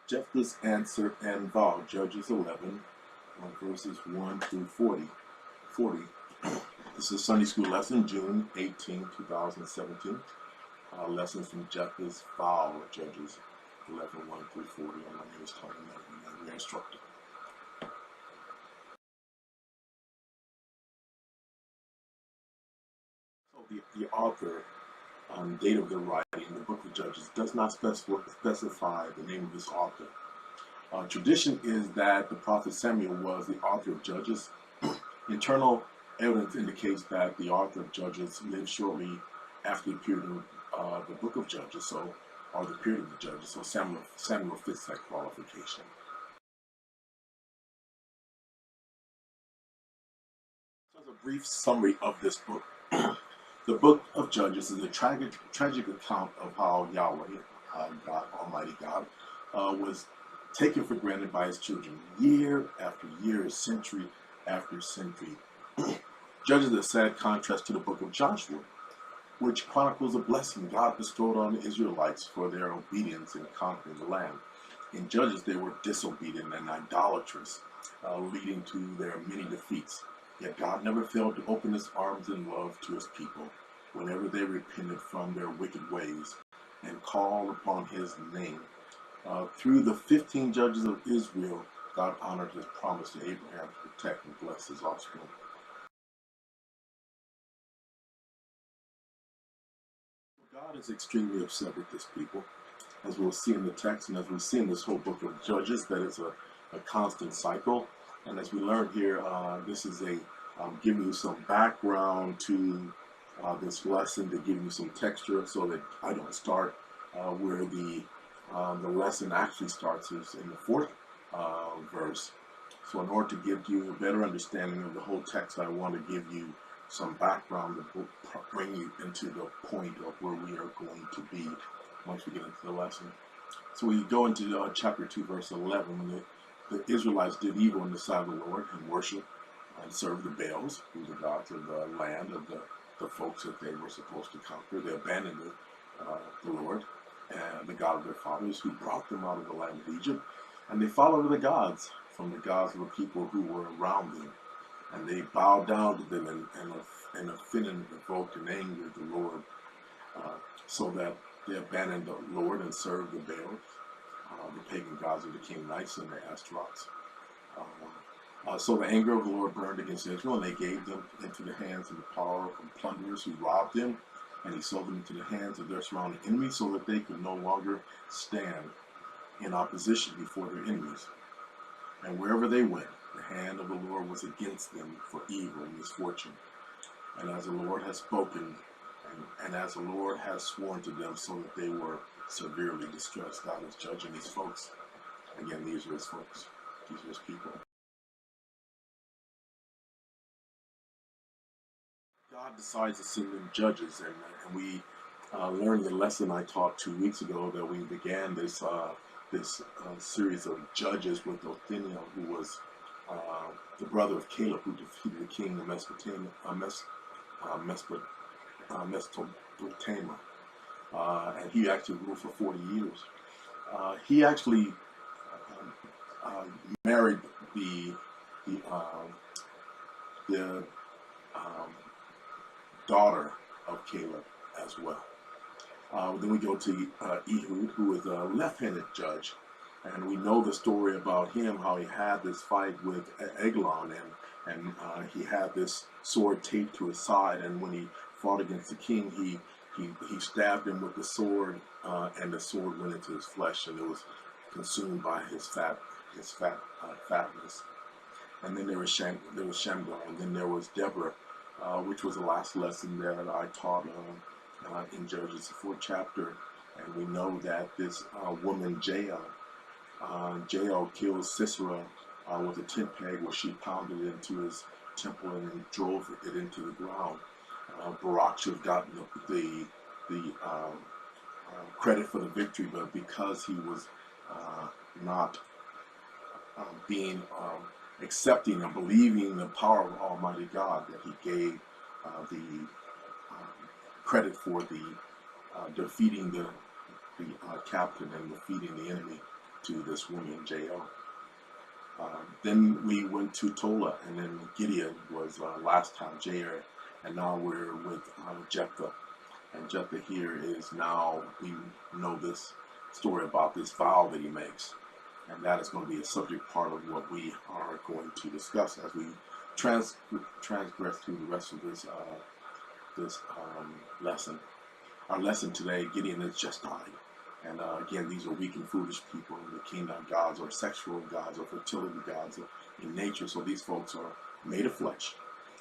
Jephthah's answer and vow, Judges 11, verses 1 through 40. This is Sunday School lesson, June 18, 2017. Lessons from Jephthah's vow, Judges 11, 1 through 40. And my name is Tony, and we're instructor. So the author, date of the writing, the book of Judges, does not specify the name of this author. Tradition is that the prophet Samuel was the author of Judges. Internal evidence indicates that the author of Judges lived shortly after the period of the book of Judges, or the period of the Judges, so Samuel fits that qualification. So as a brief summary of this book, the book of Judges is a tragic account of how Yahweh, God, Almighty God, was taken for granted by his children year after year, century after century. Judges is a sad contrast to the book of Joshua, which chronicles a blessing God bestowed on the Israelites for their obedience in conquering the land. In Judges, they were disobedient and idolatrous, leading to their many defeats. Yet God never failed to open his arms in love to his people whenever they repented from their wicked ways and called upon his name. Through the 15 judges of Israel, God honored his promise to Abraham to protect and bless his offspring. God is extremely upset with this people, as we'll see in the text, and as we see in this whole book of Judges, that is a constant cycle. And as we learn here, this is giving you some background to this lesson, to give you some texture, so that I don't start where the lesson actually starts, is in the 4th verse. So in order to give you a better understanding of the whole text, I want to give you some background that will bring you into the point of where we are going to be once we get into the lesson. So we go into chapter 2, verse 11, when the Israelites did evil in the sight of the Lord and worshiped and served the Baals, who were the gods of the land of the folks that they were supposed to conquer. They abandoned the Lord and the God of their fathers, who brought them out of the land of Egypt, and they followed the gods from the gods of the people who were around them. And they bowed down to them and offended and provoked and angered the Lord, so that they abandoned the Lord and served the Baals, the pagan gods of the Canaanites and the Ashtaroths. So the anger of the Lord burned against Israel, and they gave them into the hands of the power of plunderers who robbed them, and he sold them into the hands of their surrounding enemies, so that they could no longer stand in opposition before their enemies. And wherever they went, the hand of the Lord was against them for evil and misfortune. And as the Lord has spoken, and as the Lord has sworn to them, so that they were severely distressed. God is judging these folks. Again, these are his folks. These are his people. God decides to send them judges, and we learned the lesson I taught 2 weeks ago, that we began this series of judges with Othniel, who was the brother of Caleb, who defeated the king of Mesopotamia, and he actually ruled for 40 years. He actually married the daughter of Caleb as well. Then we go to Ehud, who is a left-handed judge, and we know the story about him, how he had this fight with Eglon, and he had this sword taped to his side, and when he fought against the king, he stabbed him with the sword, and the sword went into his flesh, and it was consumed by his fatness. And then there was Shamgar, and then there was Deborah, which was the last lesson that I taught in Judges, the 4th chapter. And we know that this woman Jael killed Sisera with a tent peg, where she pounded it into his temple and then drove it into the ground. Barak should have gotten the credit for the victory, but because he was not accepting and believing the power of Almighty God, that he gave the credit for the defeating the captain and defeating the enemy. to this woman, Jael. Then we went to Tola, and then Gideon was last time, Jair, and now we're with Jephthah. And Jephthah here is now, we know this story about this vow that he makes. And that is going to be a subject part of what we are going to discuss as we transgress through the rest of this lesson. Our lesson today, Gideon has just died. And again, these are weak and foolish people. The kingdom gods or sexual gods or fertility gods in nature. So these folks are made of flesh.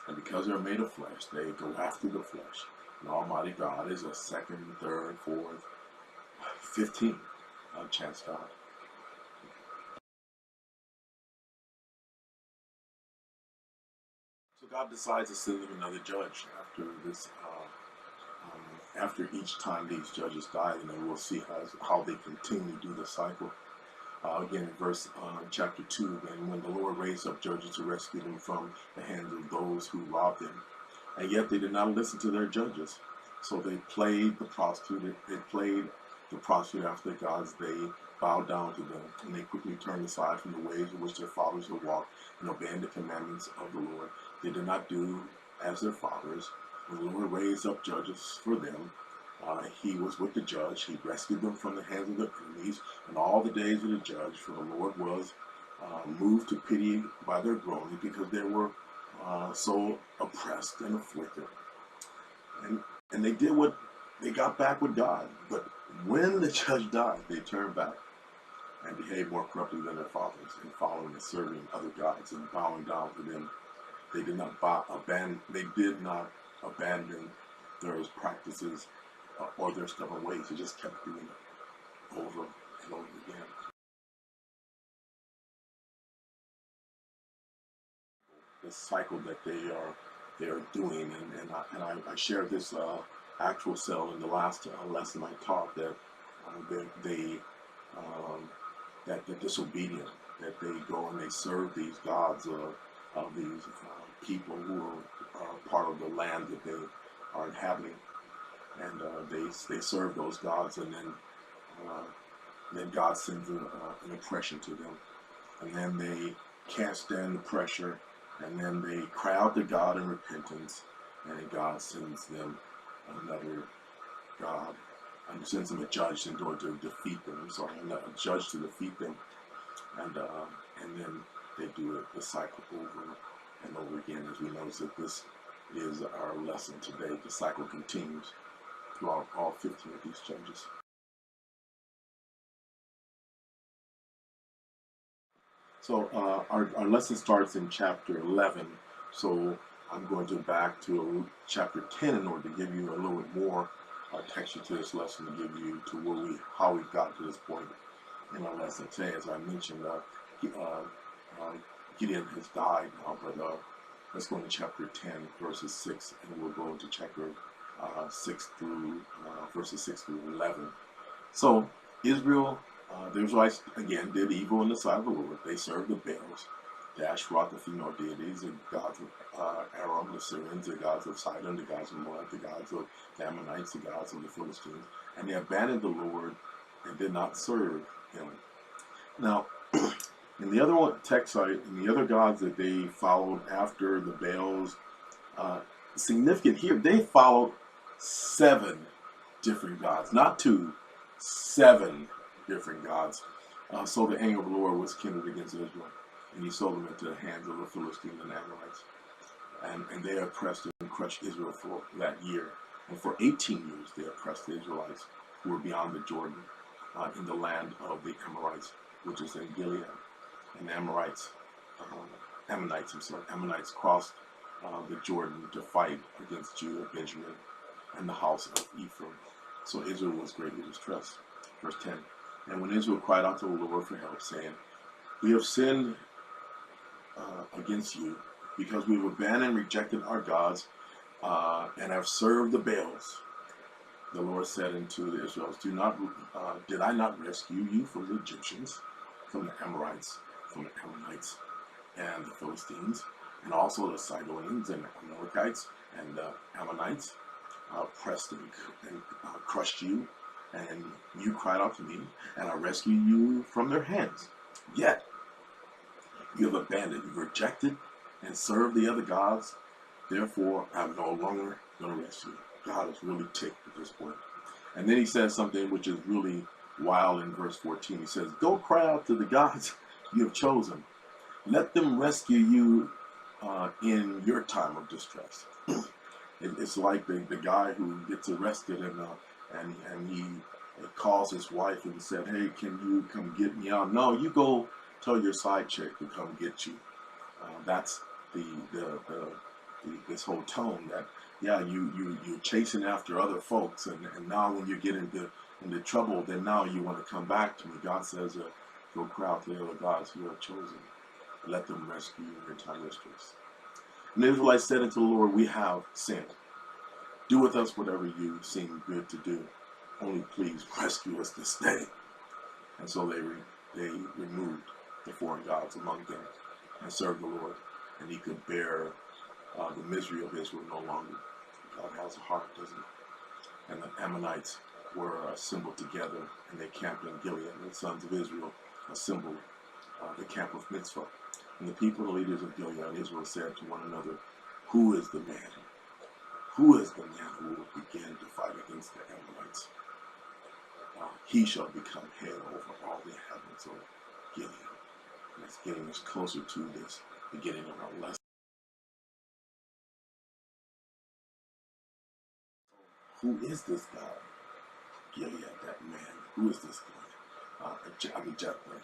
And because they're made of flesh, they go after the flesh. And Almighty God is a second, third, fourth, 15th chance God. So God decides to send them another judge after this. After each time these judges die, and then we'll see how they continue to do the cycle. Again, in verse chapter 2, and when the Lord raised up judges to rescue them from the hands of those who robbed them, and yet they did not listen to their judges. So they played the prostitute. They played the prostitute after the gods. They bowed down to them, and they quickly turned aside from the ways in which their fathers had walked, and obeying the commandments of the Lord. They did not do as their fathers. When the Lord raised up judges for them, he was with the judge. He rescued them from the hands of their enemies, and all the days of the judge, for the Lord was moved to pity by their groaning, because they were so oppressed and afflicted. And they did what they got back with God. But when the judge died, they turned back and behaved more corruptly than their fathers, in following and serving other gods and bowing down to them. They did not abandon their practices or their stubborn ways. They just kept doing it over and over again. The cycle that they are doing, and I shared this actual cell in the last lesson I taught, that that the disobedient, that they go and they serve these gods of these people who are part of the land that they are inhabiting, and they serve those gods, and then God sends an oppression to them, and then they can't stand the pressure, and then they cry out to God in repentance, and then God sends them another God, and sends them a judge in order to defeat them. So a judge to defeat them, and then they do the cycle over and over again. As we notice that this is our lesson today. The cycle continues throughout all 15 of these judges. So our lesson starts in chapter 11. So I'm going to back to chapter 10 in order to give you a little bit more texture to this lesson, to give you to how we got to this point in our lesson today. As I mentioned, Gideon has died now, but let's go into chapter 10, verses 6, and we'll go into chapter 6 through verses 6 through 11. So Israel, the Israelites again did evil in the sight of the Lord. They served the Baals, the Asheroth, the female deities, the gods of Aram, the Syrians, the gods of Sidon, the gods of Moab, the gods of the Ammonites, the gods of the Philistines, and they abandoned the Lord and did not serve him. Now, in the other text site, in the other gods that they followed after the Baals, significant here, they followed 7 different gods, not 2, 7 different gods. So the anger of the Lord was kindled against Israel, and he sold them into the hands of the Philistines and Ammonites. And they oppressed and crushed Israel for that year. And for 18 years they oppressed the Israelites who were beyond the Jordan, in the land of the Amorites, which is in Gilead. And Ammonites crossed the Jordan to fight against Judah, Benjamin, and the house of Ephraim. So Israel was greatly distressed. Verse 10, and when Israel cried out to the Lord for help, saying, we have sinned against you, because we have abandoned and rejected our gods, and have served the Baals. The Lord said unto the Israelites, did I not rescue you from the Egyptians, from the Amorites, from the Ammonites, and the Philistines, and also the Sidonians and the Amalekites and the Ammonites, oppressed and crushed you, and you cried out to me, and I rescued you from their hands. Yet you have abandoned, you've rejected, and served the other gods. Therefore, I'm no longer going to rescue you. God is really ticked at this point. And then he says something which is really wild in verse 14. He says, go cry out to the gods you have chosen. Let them rescue you in your time of distress. It's like the guy who gets arrested and he calls his wife and said, hey, can you come get me out? No, you go tell your side chick to come get you. That's this whole tone that, yeah, you're chasing after other folks, and now when you get into trouble, then now you want to come back to me. God says, go cry out to the other gods you have chosen. Let them rescue you in your time of distress. And the Israelites said unto the Lord, we have sinned. Do with us whatever you seem good to do. Only please rescue us this day. And so they removed the foreign gods among them and served the Lord. And he could bear the misery of Israel no longer. God has a heart, doesn't he? And the Ammonites were assembled together, and they camped in Gilead. And the sons of Israel assembled the camp of Mitzvah. And the people, the leaders of Gilead and Israel, said to one another, who is the man? Who is the man who will begin to fight against the Ammonites? He shall become head over all the inhabitants of Gilead. And it's getting us closer to this beginning of our lesson. Who is this guy? Gilead, that man. Who is this guy? Jephthah.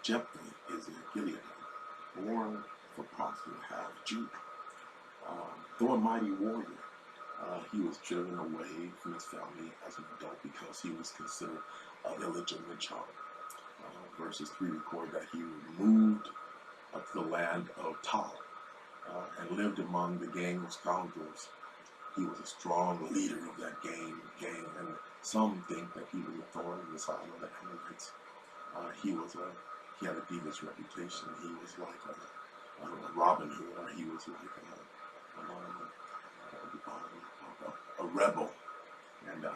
Jephthah is a Gileadite, born for prosperity, half Jew. Though a mighty warrior, he was driven away from his family as an adult because he was considered an illegitimate child. Verses 3 record that he moved up to the land of Tal and lived among the gang of scoundrels. He was a strong leader of that gang, and some think that he was a thorn in the side of the Ammonites. He had a devious reputation. He was like a Robin Hood, or he was like a rebel. And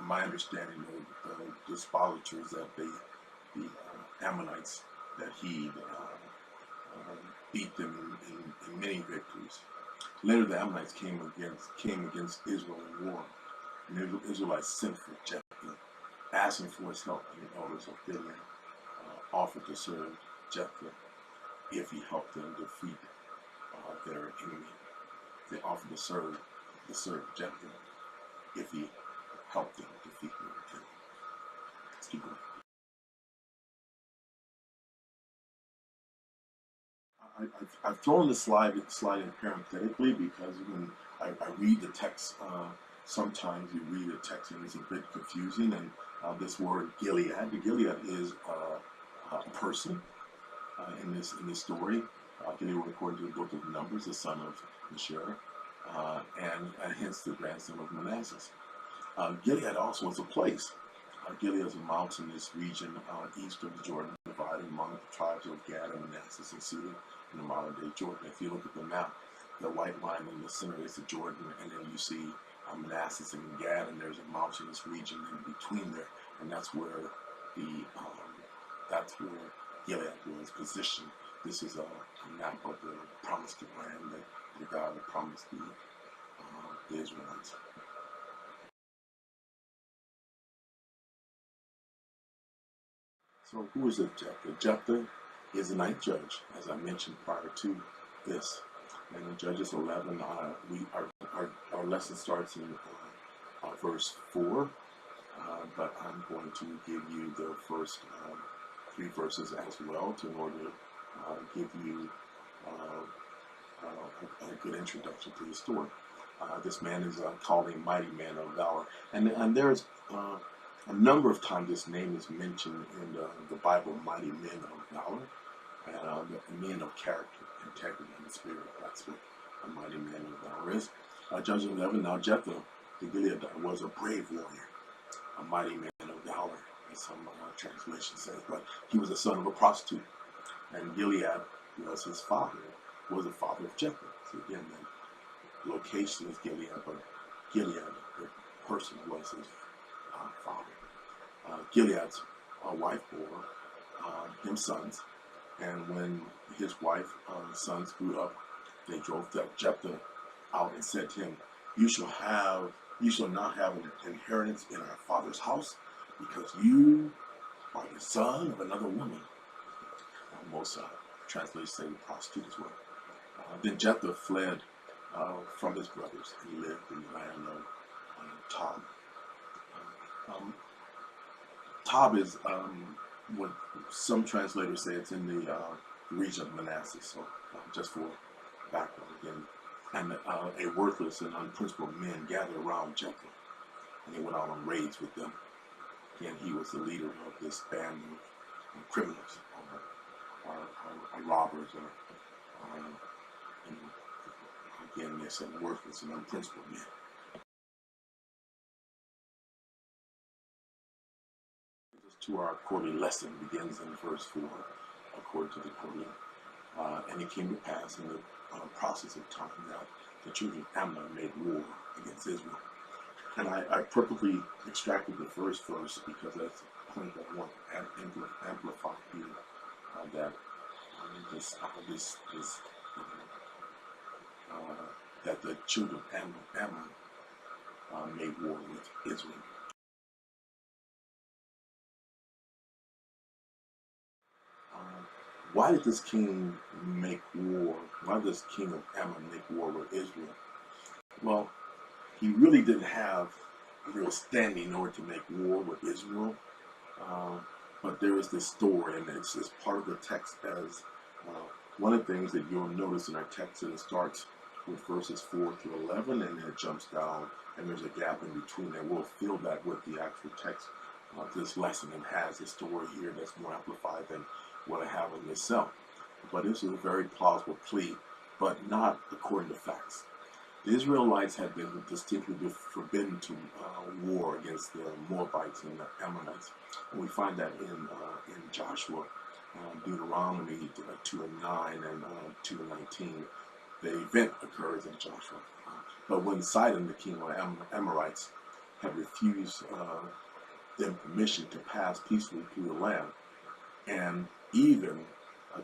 my understanding of the dispositors that the Ammonites, that he beat them in many victories. Later, the Ammonites came against Israel in war, and the Israelites sent for Jephthah, asking for his help. And the elders of Gilead offered to serve Jephthah if he helped them defeat their enemy. They offered to serve Jephthah if he helped them defeat their enemy. Let's keep going. I've thrown this slide in parenthetically because when I read the text, sometimes you read the text and it's a bit confusing. And this word Gilead, Gilead is a person in this story. Gilead, according to the book of Numbers, the son of Mashir, and hence the grandson of Manasseh. Gilead also is a place. Gilead is a mountainous region east of the Jordan, divided among the tribes of Gad and Manasseh, and seated in the modern-day Jordan. If you look at the map, the white line in the center is the Jordan, and then you see Manasseh and Gad, and there's a mountainous region in between there, and that's where Gilead was positioned. This is a map of the promised land that God had promised the Israelites. So who is this Jephthah? Jephthah is the ninth judge, as I mentioned prior to this. And in Judges 11, our lesson starts in verse 4, but I'm going to give you the first 3 verses as well in order to give you a good introduction to the story. This man is called a mighty man of valor, and there's a number of times this name is mentioned in the Bible, mighty men of valor, and men of character, integrity, and spirit. That's what a mighty man of valor is. Judges 11, now Jephthah, the Gileadite, was a brave warrior, a mighty man of valor, as some translations say, but he was the son of a prostitute, and Gilead was his father, was the father of Jephthah. So again, the location is Gilead, but Gilead, the person, was his father. Gilead's wife bore him sons, and when his wife sons grew up, they drove Jephthah out and said to him, you shall not have an inheritance in our father's house, because you are the son of another woman. Most translators say prostitute as well. Then Jephthah fled from his brothers and lived in the land of Tob. Tob is what some translators say it's in the region of Manasseh. So just for background again, and a worthless and unprincipled men gathered around Jephthah, and he went out on raids with them. Again, he was the leader of this band of criminals, or robbers, or again, they said worthless and unprincipled men. To our quarterly lesson begins in verse 4, according to the quarterly. And it came to pass in the process of time that the children of Ammon made war against Israel. And I purposely extracted the first verse because that's the point that I want to amplify here. That that the children of Ammon made war with Israel. Why did this king make war? Why did this king of Ammon make war with Israel? Well, he really didn't have a real standing in order to make war with Israel. But there is this story, and it's part of the text as one of the things that you'll notice in our text that it starts with verses 4 through 11, and then it jumps down, and there's a gap in between, and we'll fill that with the actual text of this lesson, and has a story here that's more amplified than what I have in itself. But this is a very plausible plea, but not according to facts. The Israelites had been distinctly forbidden to war against the Moabites and the Ammonites. And we find that in Joshua, Deuteronomy 2 and 9 and 2 and 19. The event occurs in Joshua. But when Sidon, the king of the Amorites, had refused them permission to pass peacefully through the land, and even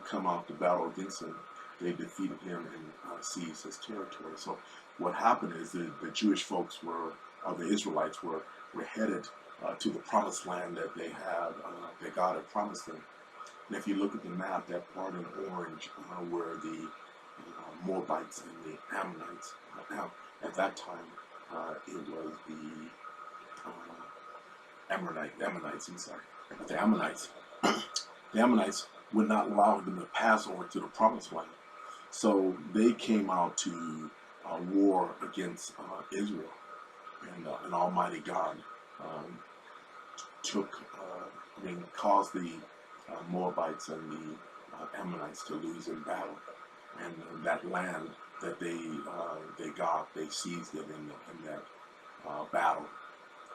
come out to battle against him, they defeated him and seized his territory. So what happened is the Jewish folks the Israelites were headed to the promised land that they had, that God had promised them. And if you look at the map, that part in orange where the Moabites and the Ammonites, at that time it was the Ammonites, I'm sorry, but the Ammonites would not allow them to pass over to the promised land. So they came out to war against Israel, and Almighty God caused the Moabites and the Ammonites to lose in battle, and that land that they got, they seized it in that battle,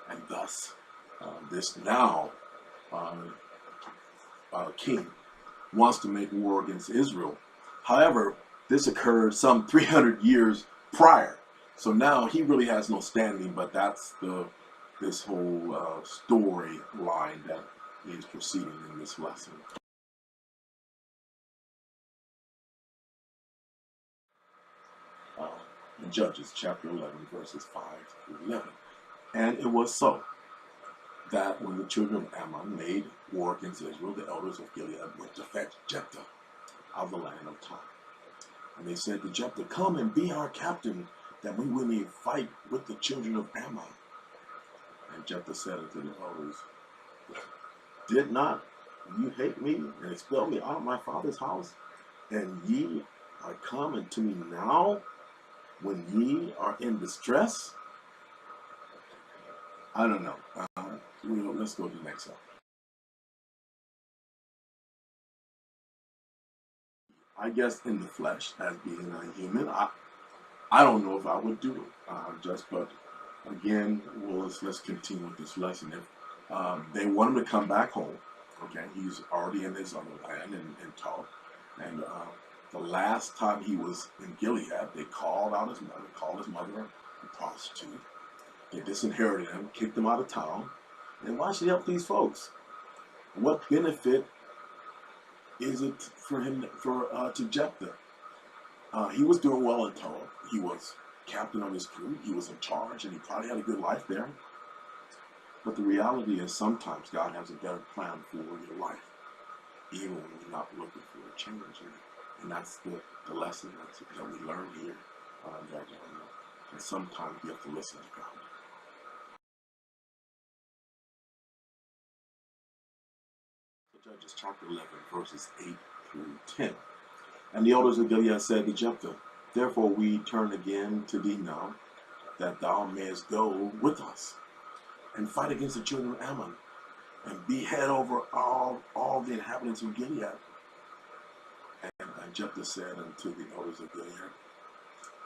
and thus this now king wants to make war against Israel. However, this occurred some 300 years prior, so now he really has no standing. But that's this whole storyline that is proceeding in this lesson. In Judges chapter 11, verses 5 through 11. And it was so that when the children of Ammon made war against Israel, the elders of Gilead went to fetch Jephthah out of the land of Tob. And they said to Jephthah, come and be our captain, that we may fight with the children of Ammon. And Jephthah said unto the elders, did not you hate me and expel me out of my father's house? And ye are come unto me now, when ye are in distress? I don't know. Let's go to the next one. I guess in the flesh, as being a human, I don't know if I would do it. But again, let's continue with this lesson. If they want him to come back home, okay, he's already in his other land in Tob, and the last time he was in Gilead, they called out his mother, a prostitute. They disinherited him, kicked him out of town, And why should he help these folks? What benefit is it for him to Jephthah? He was doing well in Tob. He was captain of his crew. He was in charge, and he probably had a good life there. But the reality is sometimes God has a better plan for your life, even when you're not looking for a change in it. And that's the lesson that we learn here. And sometimes you have to listen to God. Judges chapter 11, verses 8 through 10. And the elders of Gilead said to Jephthah, therefore we turn again to thee now, that thou mayest go with us, and fight against the children of Ammon, and be head over all the inhabitants of Gilead. And Jephthah said unto the elders of Gilead,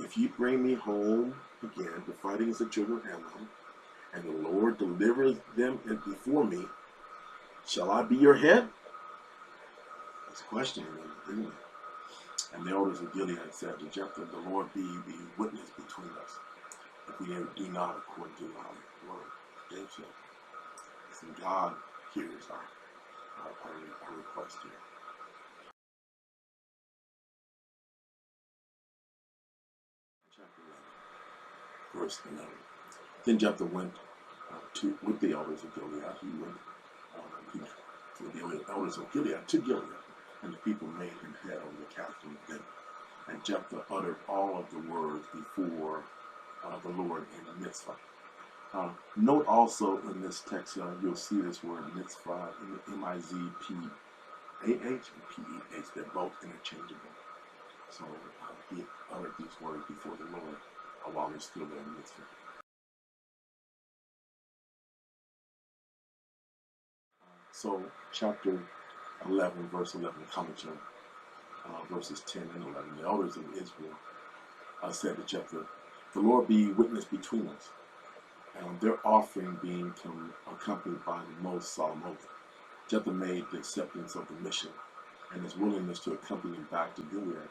if ye bring me home again to fight against the children of Ammon, and the Lord delivers them before me, shall I be your head? That's a question, isn't it? And the elders of Gilead said to Jephthah, the Lord be the witness between us, if we do not according to thy word. David said, and God hears our request here. Chapter 11, verse 11. Then Jephthah went with the elders of Gilead. He went with the elders of Gilead to Gilead, and the people made him head over the captain of them. And Jephthah uttered all of the words before the Lord in Mitzvah. Note also in this text, you'll see this word mitzvah, M-I-Z-P-A-H and P-E-H. They're both interchangeable. So he uttered these words before the Lord while they're still there in mitzvah. So chapter 11, verse 11, commentary, verses 10 and 11. The elders of Israel said to Jephthah, the Lord be witness between us. Their offering being accompanied by the most solemn oath. Jephthah made the acceptance of the mission and his willingness to accompany him back to Gilead.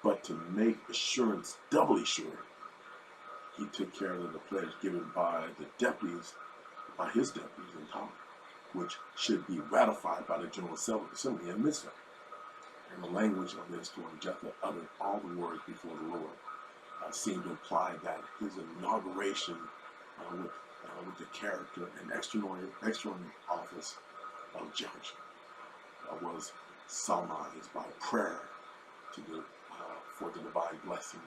But to make assurance doubly sure, he took care of the pledge given by his deputies in Tob, which should be ratified by the General Assembly in Mitzvah. And the language of this when Jephthah uttered all the words before the Lord seemed to imply that his inauguration with the character and extraordinary office of judge was solemnized by prayer for the divine blessing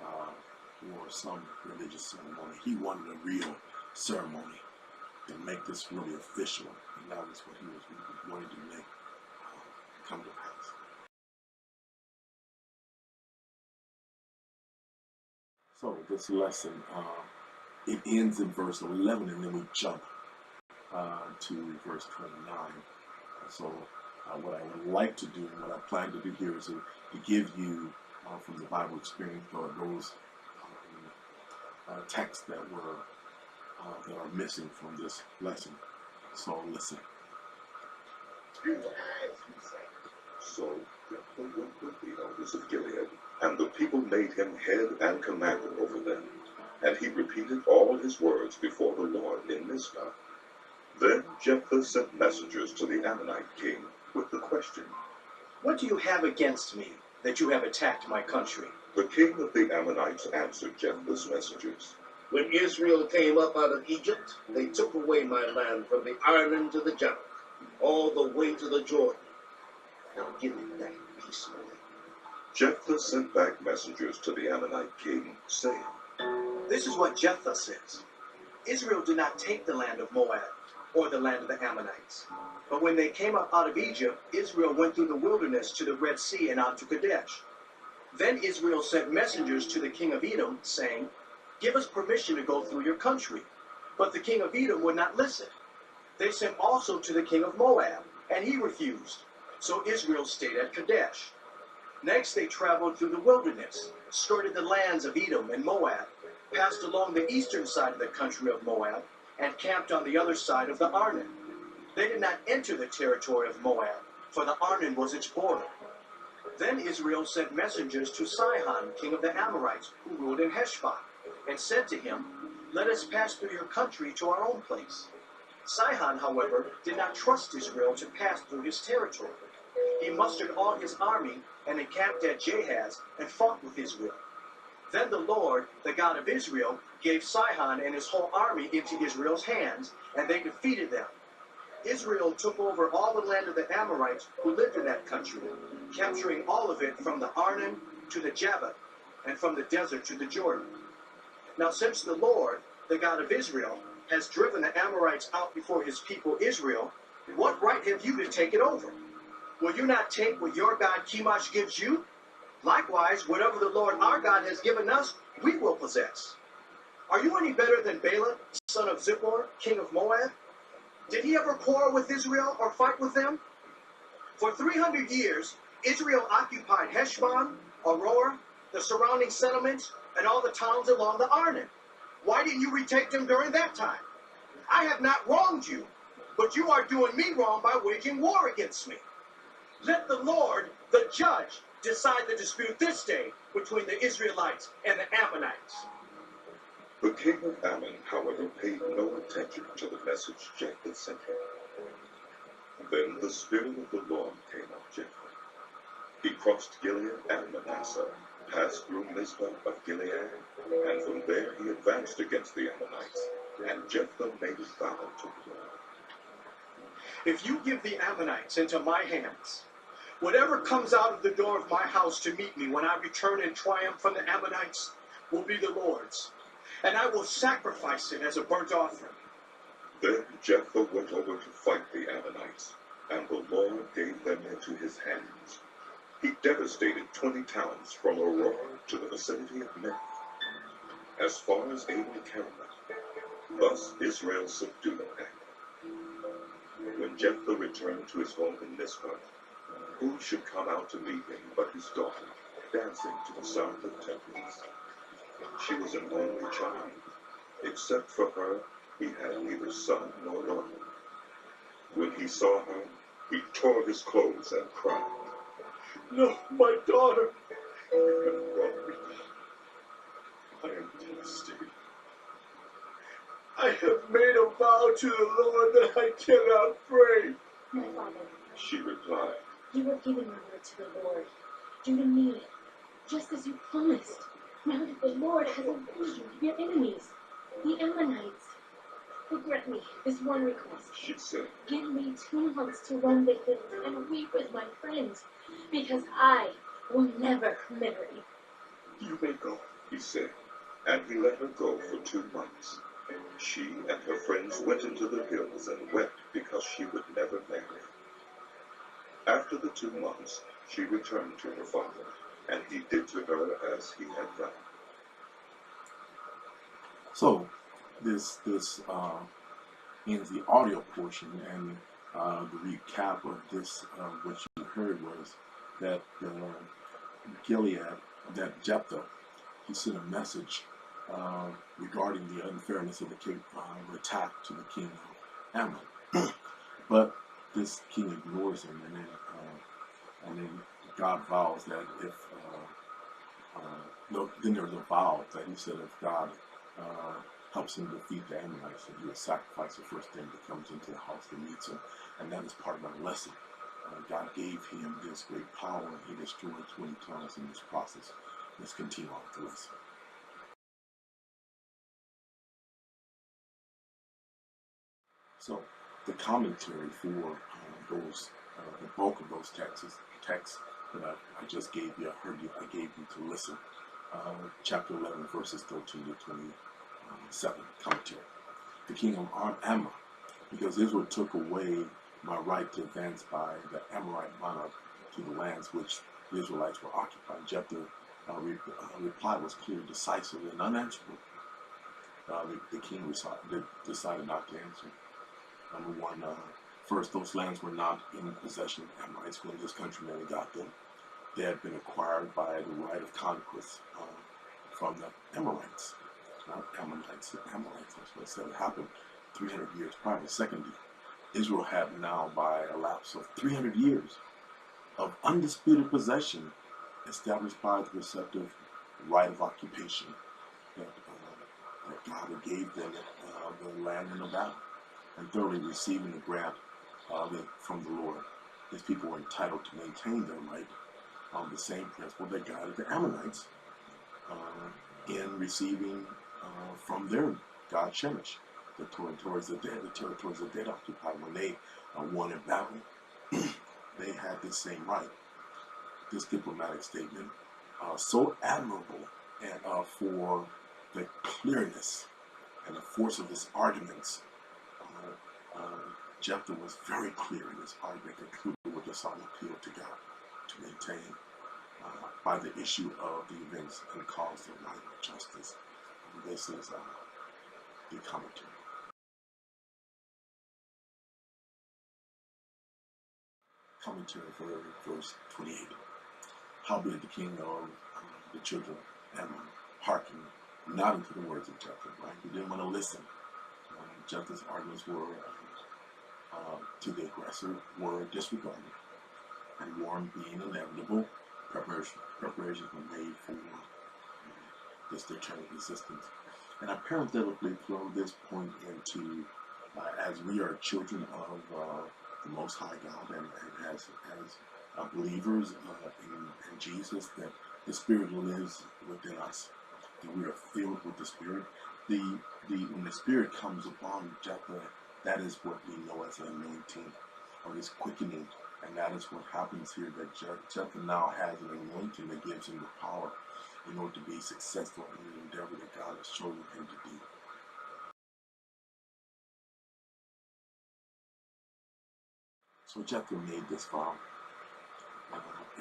or some religious ceremony. He wanted a real ceremony to make this really official, and that was what he was wanting to make come to pass. So this lesson, it ends in verse 11, and then we jump to verse 29. So what I would like to do, and what I plan to do here is to give you from the Bible experience those texts that are missing from this lesson. So listen. So Jephthah went with the elders of Gilead, and the people made him head and commander over them. And he repeated all his words before the Lord in Mizpah. Then Jephthah sent messengers to the Ammonite king with the question, what do you have against me, that you have attacked my country? The king of the Ammonites answered Jephthah's messengers, when Israel came up out of Egypt, they took away my land from the Arnon to the Jabbok, all the way to the Jordan. Now give it back peacefully. Jephthah sent back messengers to the Ammonite king, saying, this is what Jephthah says. Israel did not take the land of Moab, or the land of the Ammonites. But when they came up out of Egypt, Israel went through the wilderness to the Red Sea and on to Kadesh. Then Israel sent messengers to the king of Edom, saying, give us permission to go through your country. But the king of Edom would not listen. They sent also to the king of Moab, and he refused. So Israel stayed at Kadesh. Next they traveled through the wilderness, skirted the lands of Edom and Moab, passed along the eastern side of the country of Moab, and camped on the other side of the Arnon. They did not enter the territory of Moab, for the Arnon was its border. Then Israel sent messengers to Sihon, king of the Amorites, who ruled in Heshbon, and said to him, let us pass through your country to our own place. Sihon, however, did not trust Israel to pass through his territory. He mustered all his army and encamped at Jephthah'S and fought with Israel. Then the Lord, the God of Israel, gave Sihon and his whole army into Israel's hands, and they defeated them. Israel took over all the land of the Amorites who lived in that country, capturing all of it from the Arnon to the Jabbok, and from the desert to the Jordan. Now since the Lord, the God of Israel, has driven the Amorites out before his people Israel, what right have you to take it over? Will you not take what your God Chemosh gives you? Likewise, whatever the Lord our God has given us, we will possess. Are you any better than Balak, son of Zippor, king of Moab? Did he ever quarrel with Israel or fight with them? For 300 years, Israel occupied Heshbon, Aurora, the surrounding settlements, and all the towns along the Arnon. Why didn't you retake them during that time? I have not wronged you, but you are doing me wrong by waging war against me. Let the Lord, the judge, decide the dispute this day between the Israelites and the Ammonites. The king of Ammon, however, paid no attention to the message Jephthah sent him. Then the Spirit of the Lord came on Jephthah. He crossed Gilead and Manasseh, passed through Mizpah of Gilead, and from there he advanced against the Ammonites, and Jephthah made a vow to the Lord. If you give the Ammonites into my hands, whatever comes out of the door of my house to meet me when I return in triumph from the Ammonites will be the Lord's, and I will sacrifice it as a burnt offering. Then Jephthah went over to fight the Ammonites, and the Lord gave them into his hands. He devastated 20 towns from Aurora to the vicinity of Memphis, as far as Abel-Keramah. Thus Israel subdued Ammon. When Jephthah returned to his home in Mizpah, who should come out to meet him but his daughter, dancing to the sound of timbrels? She was an only child. Except for her, he had neither son nor daughter. When he saw her, he tore his clothes and cried, "No, my daughter! You have brought me down. I am devastated. I have made a vow to the Lord that I cannot break." My father, She replied, you have given your word to the Lord. Do to me, just as you promised. Now that the Lord has avenged you of your enemies, the Ammonites, but grant me this one request. she said, Give me 2 months to roam the hills and weep with my friends, because I will never marry. "You may go," he said, and he let her go for 2 months. She and her friends went into the hills and wept because she would never marry. After the 2 months, she returned to her father, and he did to her as he had done. So this ends the audio portion, and the recap of this, what you heard was that Gilead, that Jephthah, he sent a message regarding the unfairness of the attack to the king of Ammon, but this king ignores him, and then God vows that if then there's a vow that he said if God helps him defeat the Ammonites, that he will sacrifice the first thing that comes into the house that meets him, and that is part of our lesson. God gave him this great power, and he destroyed 20 towns in this process. Let's continue on with the lesson. So, the commentary for those, the bulk of those texts that I just gave you, I gave you to listen. Chapter 11, verses 13 to 27, commentary. The king of Ammon, because Israel took away my right to advance by the Amorite monarch to the lands which the Israelites were occupying. Jephthah's reply was clear, decisive, and unanswerable. The king decided not to answer. Number one, first, those lands were not in possession of Amorites when this countryman got them. They had been acquired by the right of conquest from the Amorites. Not Ammonites, the Amorites. That's what I said. It happened 300 years prior. Secondly, Israel had now, by a lapse of 300 years of undisputed possession established by the receptive right of occupation that that God gave them the land and the battle. And thirdly, receiving the grant of it from the Lord. His people were entitled to maintain their right on the same principle that guided the Ammonites in receiving from their God Shemesh the territories that they occupied when they won in battle. They had the same right. This diplomatic statement, so admirable and for the clearness and the force of his arguments. Jephthah was very clear in his argument, concluded with a solemn appeal to God to maintain by the issue of the events and cause of right and justice. And this is the commentary. Commentary for verse 28. Howbeit the king of the children of Ammon hearkened not unto the words of Jephthah, right? He didn't want to listen. Jephthah's arguments were to the aggressor were disregarded, and war being inevitable, preparations were made for this determined resistance. And I parenthetically throw this point into, as we are children of the Most High God, and as believers in Jesus, that the Spirit lives within us, that we are filled with the Spirit. When the Spirit comes upon Jephthah, that is what we know as an anointing, or this quickening, and that is what happens here, that Jephthah now has an anointing that gives him the power in order to be successful in the endeavor that God has chosen him to do. So Jephthah made this vow,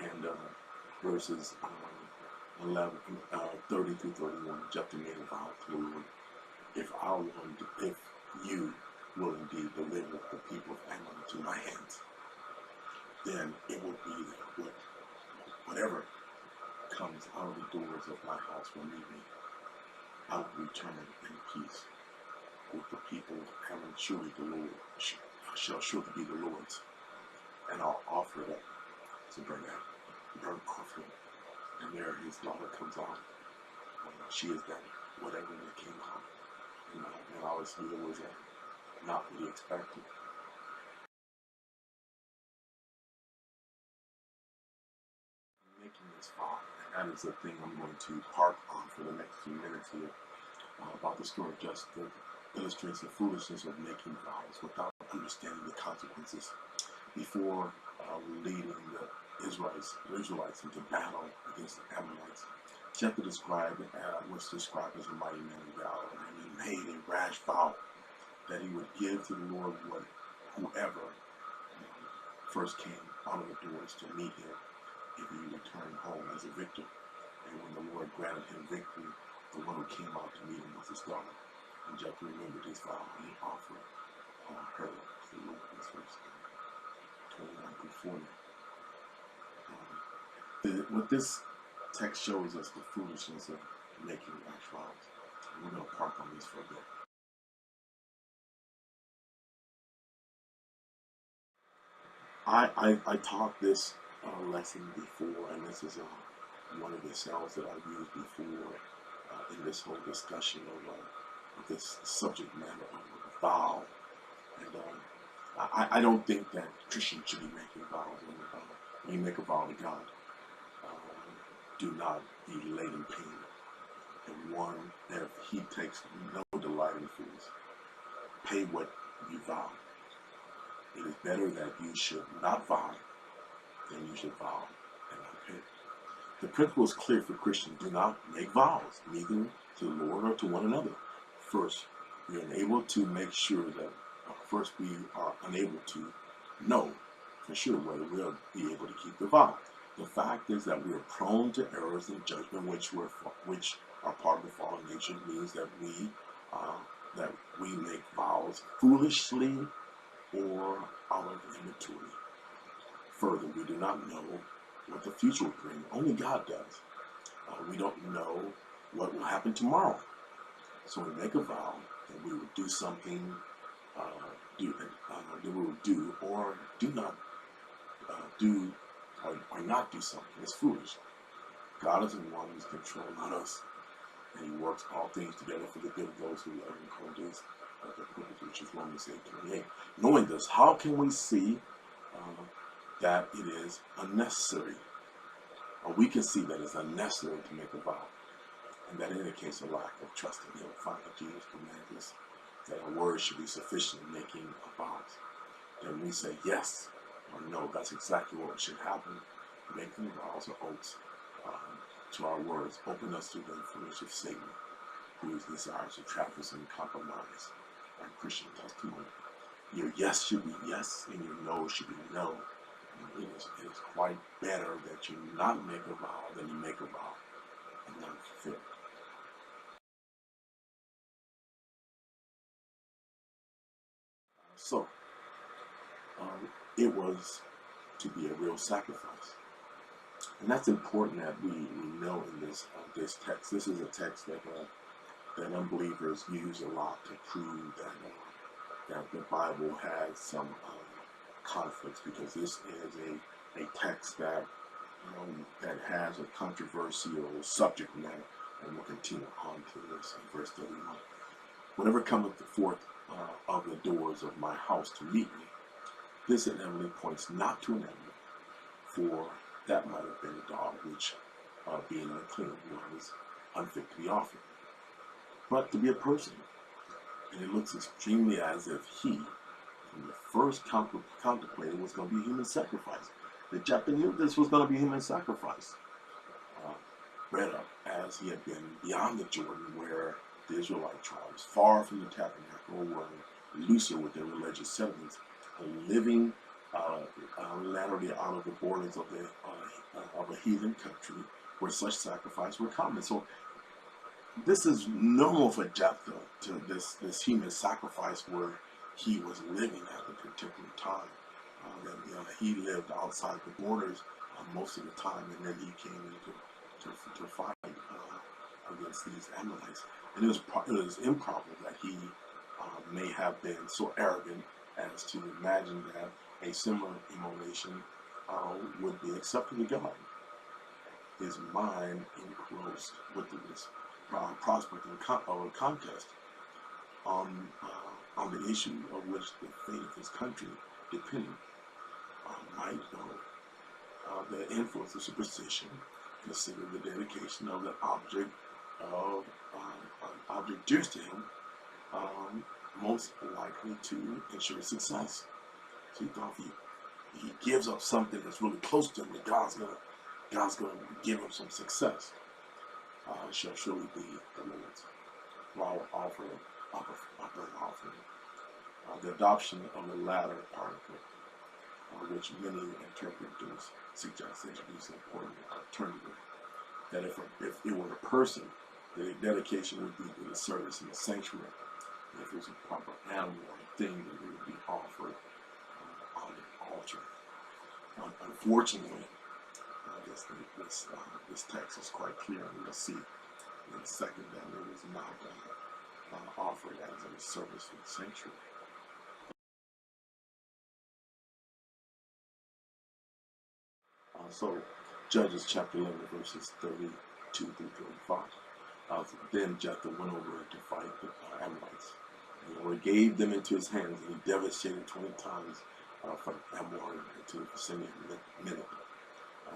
and verses 30 through 31, Jephthah made a vow to the Lord, if you will indeed deliver the people of Ammon into my hands, then it will be that whatever comes out of the doors of my house will meet me. I will return in peace with the people of Ammon. Surely the Lord shall surely be the Lord's, and I'll offer it up as a burnt offering. And there his daughter comes out. She is that whatever that came out. And obviously it was not what he expected. Making this vow, and that is the thing I'm going to park on for the next few minutes here, about the story of Jephthah illustrates the foolishness of making vows without understanding the consequences. Before leading the Israelites into battle against the Ammonites, Jephthah was described as a mighty man of valor, and he made a rash vow that he would give to the Lord whoever first came out of the doors to meet him if he returned home as a victor. And when the Lord granted him victory, the one who came out to meet him was his daughter. And Jephthah remembered his vow, and he offered her to the Lord. This verse 29 through 40. What this text shows us the foolishness of making rash vows. We're going to park on this for a bit. I taught this lesson before, and this is one of the cells that I've used before in this whole discussion of this subject matter of vow. And I don't think that Christians should be making vows. When you make a vow to God, do not be laid in pain. And one, that if he takes no delight in fools, pay what you vow. It is better that you should not vow than you should vow and not pay. The principle is clear for Christians. Do not make vows, neither to the Lord or to one another. First, we are unable to make sure that, first we are unable to know for sure whether we'll be able to keep the vow. The fact is that we are prone to errors in judgment, which are part of the fallen nature, means that we make vows foolishly or out of immaturity. Further, we do not know what the future will bring. Only God does. We don't know what will happen tomorrow. So we make a vow that we will do something, that we will do or do not do, or not do something. It's foolish. God is the one who's controlling us. and he works all things together for the good of those who love him according to his purpose, which is Romans 8:28. Knowing this, how can we see that it is unnecessary? Or we can see that it's unnecessary to make a vow, and that indicates a lack of trust in him. Finally, Jesus commands us that our words should be sufficient in making vows. And we say yes or no. That's exactly what should happen. Making vows or oaths to our words open us to the influence of Satan, who is desirous to trap us and compromise our Christian testimony. Your yes should be yes, and your no should be no. It is quite better that you not make a vow than you make a vow and not fulfill it. So, it was to be a real sacrifice. And that's important that we know in this text. This is a text that unbelievers use a lot to prove that the Bible has some conflicts, because this is a text that has a controversial subject matter, and we'll continue on to this in verse 31. Whenever cometh forth of the doors of my house to meet me, this inevitably points not to an enemy, for that might have been a dog, which, being unclean, was unfit to be offered, but to be a person. And it looks extremely as if he, from the first contemplated, was going to be a human sacrifice. The Jephthah knew this was going to be a human sacrifice. Bred up as he had been beyond the Jordan, where the Israelite tribes, far from the tabernacle, were looser with their religious settlements, living laterally out of the borders of a heathen country, where such sacrifices were common. So this is normal for Jephthah, to this human sacrifice where he was living at the particular time. He lived outside the borders most of the time, and then he came to fight against these Ammonites. And it was improbable that he may have been so arrogant as to imagine that a similar immolation would be acceptable to God. His mind engrossed with this prospect of a contest on the issue of which the fate of his country depended. Might know the influence of superstition, consider the dedication of the object of object dear to him, most likely to ensure success. So he thought if he gives up something that's really close to him, that God's gonna give him some success. Shall surely be the Lord's. While offering the adoption of the latter particle, which many interpreters suggest introduce an important alternative. That if it were a person, the dedication would be to the service in the sanctuary. And if it was a proper animal or a thing, that it would be offered on the altar. Unfortunately, this text is quite clear, and we'll see in a second that it was not offered as a service in the sanctuary. So, Judges chapter 11, verses 32 through 35. Then Jephthah went over to fight the Ammonites. And the Lord gave them into his hands, and he devastated 20 times from Ammon to the vicinity of Minnith,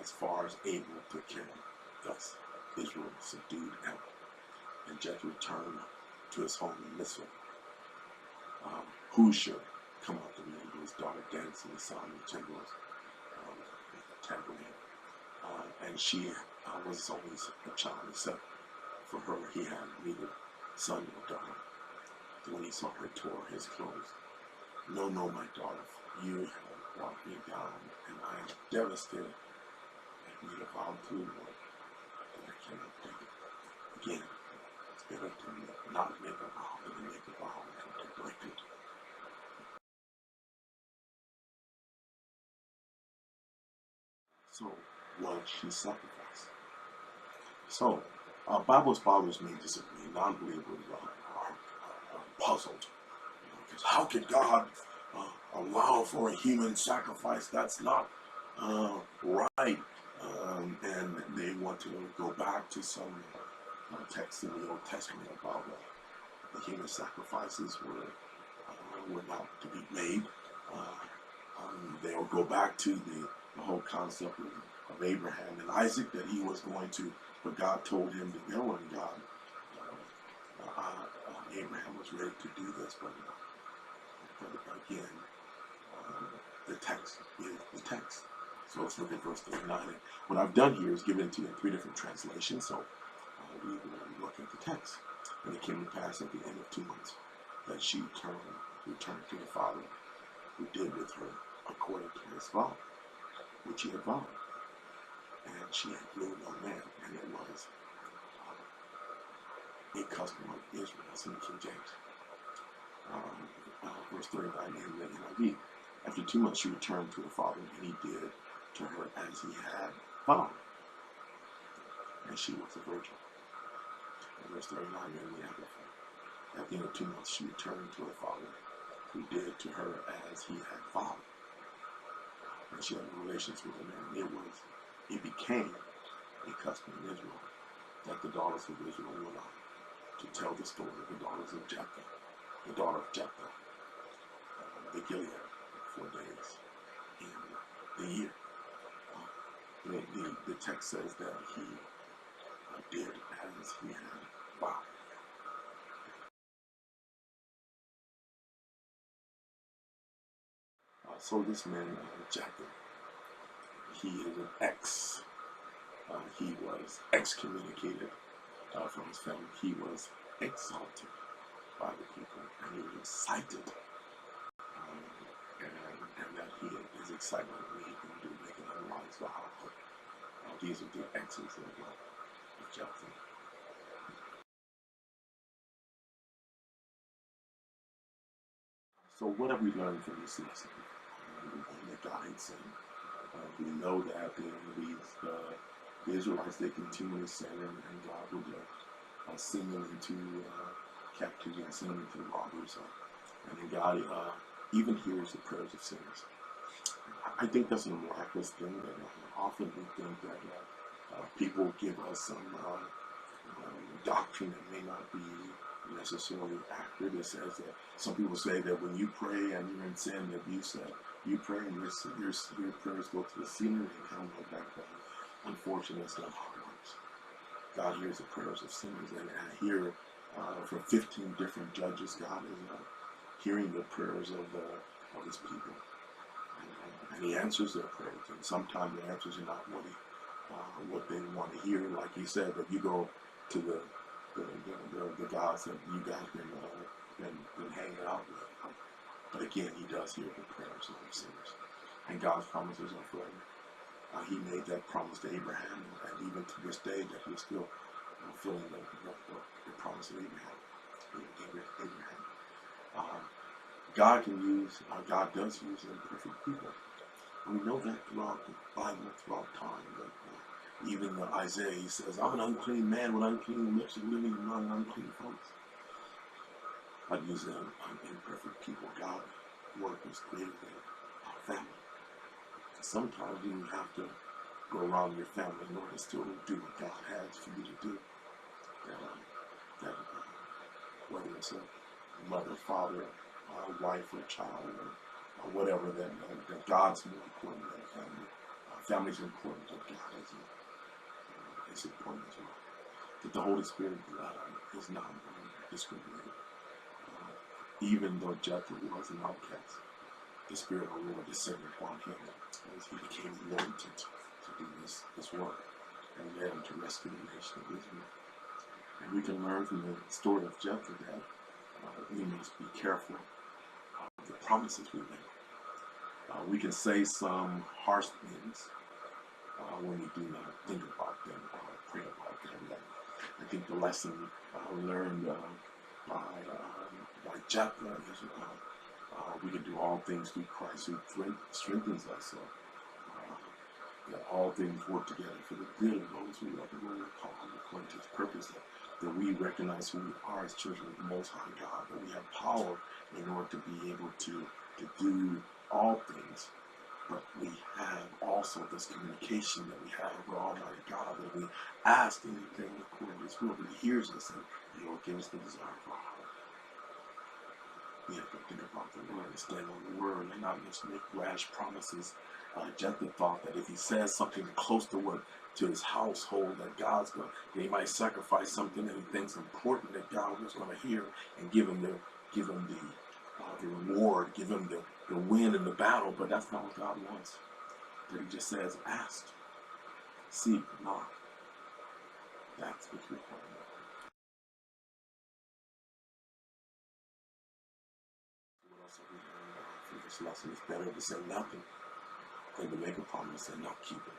as far as Abel took care of. Thus Israel subdued Ammon. And Jephthah returned to his home in Mizpah. Who should come out to meet him? His daughter dancing the sound of cymbals, tambourine. And she was always a child, except for her he had neither son nor daughter. When he saw her tore his clothes, no, my daughter, you have brought me down, and I am devastated. And we have vowed to the Lord that I cannot take it. Again, it's better to not make a vow than to make a vow and to break it. So, was she sacrificed? So, Bible scholars may disagree. Non-believers are puzzled. Because how could God allow for a human sacrifice? That's not right. And they want to go back to some text in the Old Testament about the human sacrifices were not to be made. They'll go back to the whole concept of Abraham and Isaac, that he was going to, but God told him to go, and God, Abraham was ready to do this, but again, the text is the text. So let's look at verse 39. And what I've done here is given it to you in 3 different translations, so we will look at the text. And it came to pass at the end of 2 months that she returned to the father, who did with her according to his vow, which he had vowed. And she had knew no man, and it was a custom of Israel. That's in the King James. Verse 39 in the NIV. After 2 months she returned to her father, and he did to her as he had vowed. And she was a virgin. And verse 39 in the Amplified. At the end of 2 months she returned to her father, who did to her as he had vowed. And she had relations with him, and it became a custom in Israel that the daughters of Israel went on to tell the story of the daughters of Jephthah, the daughter of Jephthah, the Gilead, 4 days in the year. The text says that he did as he had vowed. So this man, Jephthah, he is an ex. He was excommunicated from his family. He was exalted by the people, and he was excited. And that his excitement when he can do making other lives vow. These are the exes of Jephthah. So what have we learned from this lesson? That God hates sin. We know that the Israelites, they continually sin, and God would send them into captivity and send them into robbers. And then God even hears the prayers of sinners. I think that's a miraculous thing, that often we think that people give us some doctrine that may not be necessarily accurate. It says that some people say that when you pray and you're in sin, that you pray and your prayers go to the ceiling and come back down. Unfortunately, that's not how it works. God hears the prayers of sinners, and here from 15 different judges, God is hearing the prayers of his people, and he answers their prayers. And sometimes the answers are not what they want to hear. Like he said, that you go to the gods that you guys been hanging out with. But again, he does hear the prayers of the sinners, and God's promises are forever. He made that promise to Abraham, and even to this day, that we're still fulfilling the promise of Abraham. God does use imperfect people. And we know that throughout the Bible, throughout time. That, even Isaiah, he says, "I'm an unclean man with unclean lips and living among unclean folks." God uses imperfect people. God was created a family. Sometimes you have to go around your family in order to still do what God has for you to do. Whether it's a mother, father, wife, or child, or whatever, that God's more important than family. Family's important, but God is important as well. That the Holy Spirit is not discriminated. Even though Jephthah was an outcast, the Spirit of the Lord descended upon him as he became anointed to do this work, and led him to rescue the nation of Israel. And we can learn from the story of Jephthah that we must be careful of the promises we make. We can say some harsh things when we do not think about them or pray about them. I think the lesson learned by Jephthah is we can do all things through Christ who strengthens us. That all things work together for the good of those who love the Lord, called according to his purpose. That we recognize who we are as children of the Most High God. That we have power in order to be able to do all things But we have also this communication that we have with Almighty God, that we ask anything according to His will, but He hears us and He will give us the desire of our heart. We have to think about the Word and stand on the Word and not just make rash promises. Jephthah thought that if he says something close to his household, that God's going, that he might sacrifice something that he thinks important that God was going to hear and give him the reward, give him the win in the battle. But that's not what God wants. That He just says, ask, seek, knock. That's what's required. What else have we learned from this lesson? It's better to say nothing than to make a promise and not keep it.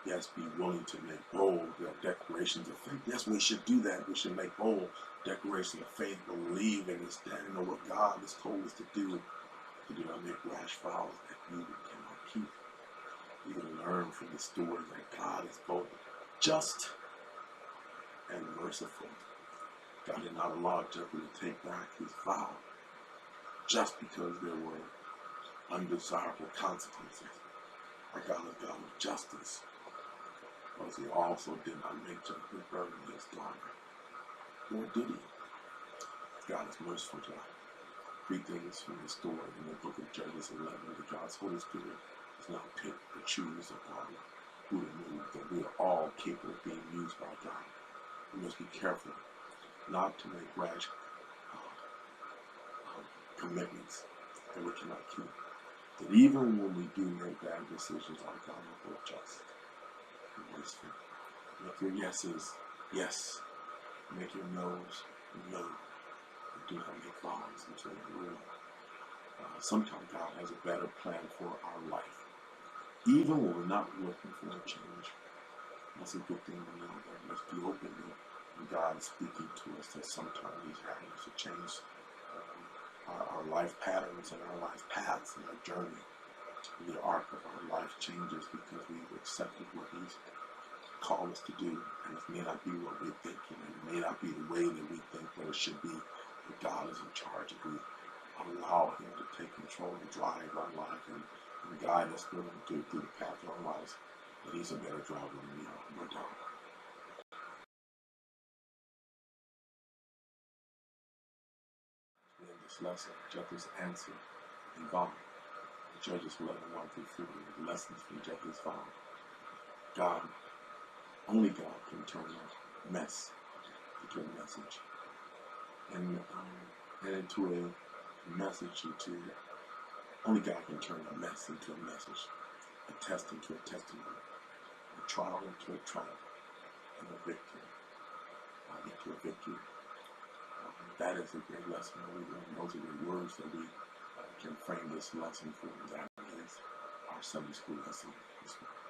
Yes, be willing to make bold declarations of faith. Yes, we should do that. We should make bold declarations of faith, believe and stand on what God has told us to do not make rash vows that we cannot keep. We can learn from the story that God is both just and merciful. God did not allow Jephthah to take back his vow just because there were undesirable consequences. Our God is God of justice. Because He also did not make Jephthah burn his daughter. Nor did He. God is merciful to us. Three things from the story in the book of Judges 11, that God's Holy Spirit does not pick or choose upon who to move, that we are all capable of being used by God. We must be careful not to make rash commitments that we cannot keep. That even when we do make bad decisions, our God is both just and merciful. Make your yeses yes. Make your no's no. And do not make vows until you will. Sometimes God has a better plan for our life. Even when we're not looking for a change. That's a good thing to know, that we must be open to God speaking to us, that sometimes He's having us to change our life patterns and our life paths and our journey. The arc of our life changes because we've accepted what He's called us to do, and it may not be what we're thinking, and it may not be the way that we think that it should be, but God is in charge. If we allow Him to take control and drive our life and guide us through the path of our lives, that He's a better driver than we are, no doubt. In this lesson, Jephthah's answer and vow. Judges 11, 1-4, the lessons from Jephthah's vow. God, only God can turn a mess into a message, and into a message only God can turn a mess into a message, a test into a testimony, a trial into a triumph, and a victory into a victory. That is a great lesson that we learn. Those are the words that we can frame this lesson for. That is our Sunday school lesson this morning.